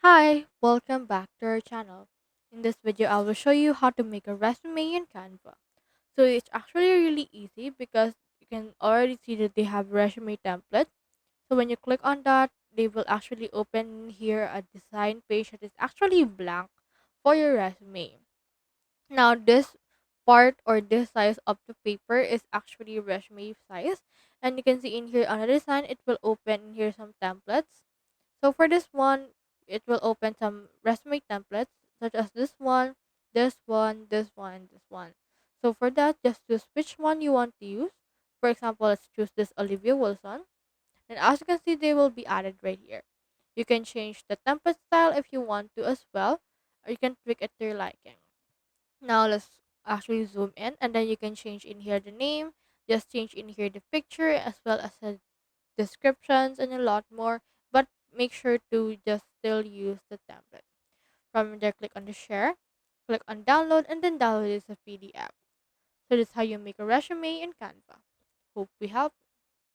Hi, welcome back to our channel. In this video, I will show you how to make a resume in Canva. So it's actually really easy because you can already see that they have resume template. So when you click on that, they will actually open here a design page that is actually blank for your resume. Now this part or this size of the paper is actually resume size, and you can see in here on the design it will open here some templates. So for this one, it will open some resume templates such as this one, this one, this one, and this one. So for that, just choose which one you want to use. For example, let's choose this Olivia Wilson. And as you can see, they will be added right here. You can change the template style if you want to as well, or you can tweak it to your liking. Now let's actually zoom in, and then you can change in here the name, just change in here the picture as well as the descriptions and a lot more, but make sure to just still use the template. From there, click on the share, click on download, and then download it as a PDF. So that's how you make a resume in Canva. Hope we help.